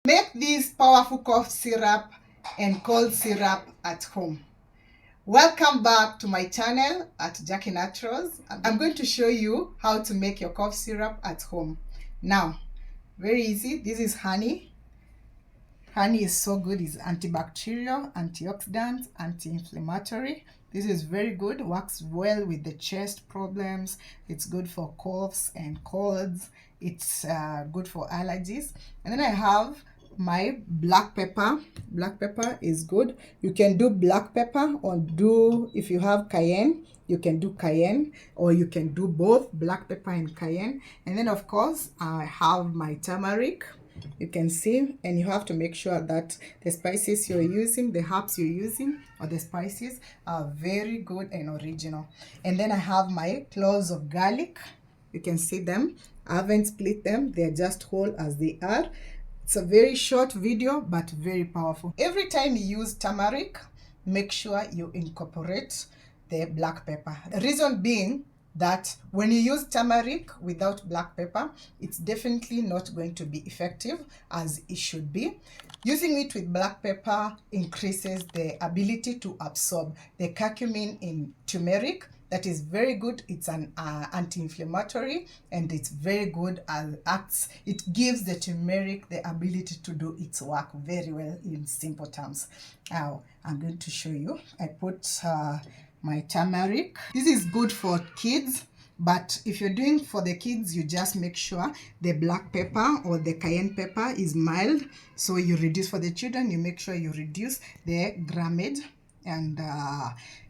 Make this powerful cough syrup and cold syrup at home. Welcome back to my channel at Jackie Naturals. I'm going to show you how to make your cough syrup at home. Now, very easy. This is honey. Honey is so good. It's antibacterial, antioxidant, anti-inflammatory. This is very good. Works well with the chest problems. It's good for coughs and colds. It's good for allergies. And then I have my black pepper. Black pepper is good. You can do black pepper or if you have cayenne, you can do cayenne, or you can do both black pepper and cayenne. And then of course I have my turmeric. You can see, and you have to make sure that the spices you're using, the herbs you're using, or the spices are very good and original. And then I have my cloves of garlic. You can see them. I haven't split them. They're just whole as they are. It's a very short video, but very powerful. Every time you use turmeric, make sure you incorporate the black pepper. The reason being that when you use turmeric without black pepper, it's definitely not going to be effective as it should be. Using it with black pepper increases the ability to absorb the curcumin in turmeric. That is very good. It's an anti-inflammatory, and it's very good as acts. It gives the turmeric the ability to do its work very well in simple terms. Now, I'm going to show you. I put my turmeric. This is good for kids, but if you're doing for the kids, you just make sure the black pepper or the cayenne pepper is mild. So you reduce. For the children, you make sure you reduce the grammage and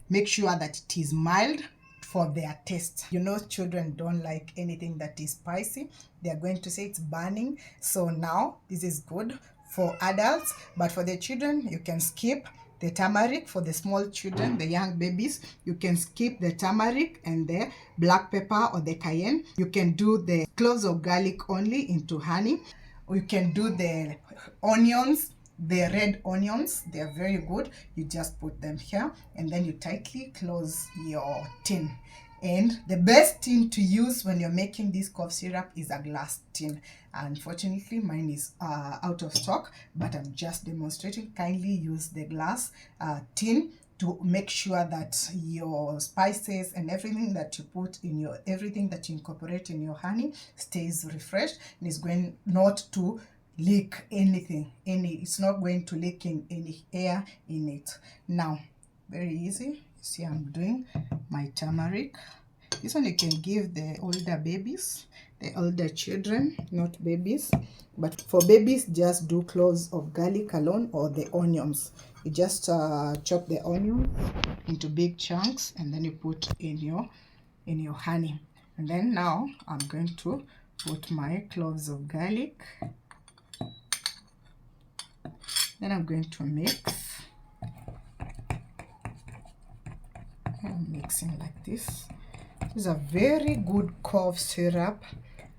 make sure that it is mild for their taste. You know, children don't like anything that is spicy. They are going to say it's burning. So now this is good for adults, but for the children, you can skip the turmeric. For the small children, the young babies, you can skip the turmeric and the black pepper or the cayenne. You can do the cloves of garlic only into honey, or you can do the onions, the red onions. They are very good. You just put them here and then you tightly close your tin. And the best tin to use when you're making this cough syrup is a glass tin. Unfortunately, mine is out of stock, but I'm just demonstrating. Kindly use the glass tin to make sure that your spices and everything that you put in your, everything that you incorporate in your honey stays refreshed and is going not to leak anything. It's not going to leak in any air in it. Now, very easy. See, I'm doing my turmeric. This one you can give the older babies, the older children, not babies. But for babies, just do cloves of garlic alone or the onions. You just chop the onions into big chunks and then you put in your honey. And then now I'm going to put my cloves of garlic. Then I'm going to mix. I'm mixing like this. This is a very good cough syrup,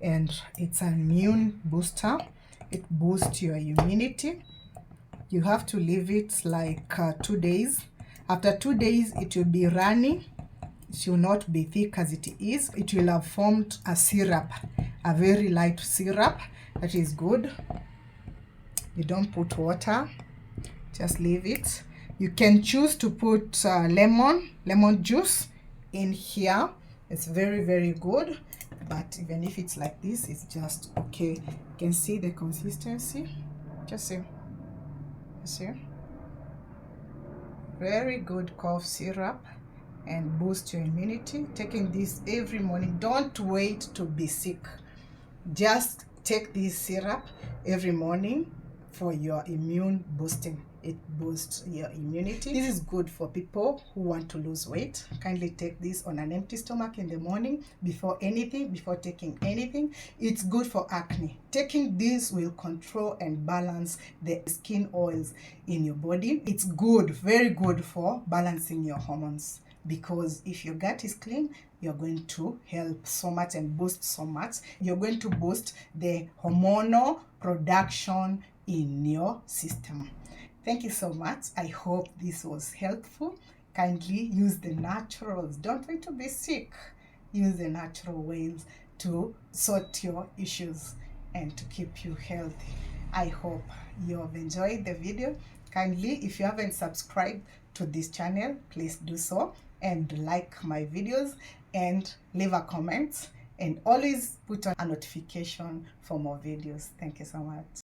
and it's an immune booster. It boosts your immunity. You have to leave it like 2 days. After 2 days, it will be runny. It will not be thick as it is. It will have formed a syrup, a very light syrup. That is good. You don't put water, just leave it. You can choose to put lemon juice in here. It's very, very good. But even if it's like this, it's just okay. You can see the consistency. Just see. Very good cough syrup and boost your immunity. Taking this every morning. Don't wait to be sick. Just take this syrup every morning for your immune boosting. It boosts your immunity. This is good for people who want to lose weight. Kindly take this on an empty stomach in the morning before taking anything. It's good for acne. Taking this will control and balance the skin oils in your body. It's good, very good for balancing your hormones, because if your gut is clean, you're going to help so much and boost so much. You're going to boost the hormonal production in your system. Thank you so much. I hope this was helpful. Kindly use the naturals. Don't wait to be sick. Use the natural ways to sort your issues and to keep you healthy. I hope you have enjoyed the video. Kindly, if you haven't subscribed to this channel, please do so, and like my videos and leave a comment, and always put on a notification for more videos. Thank you so much.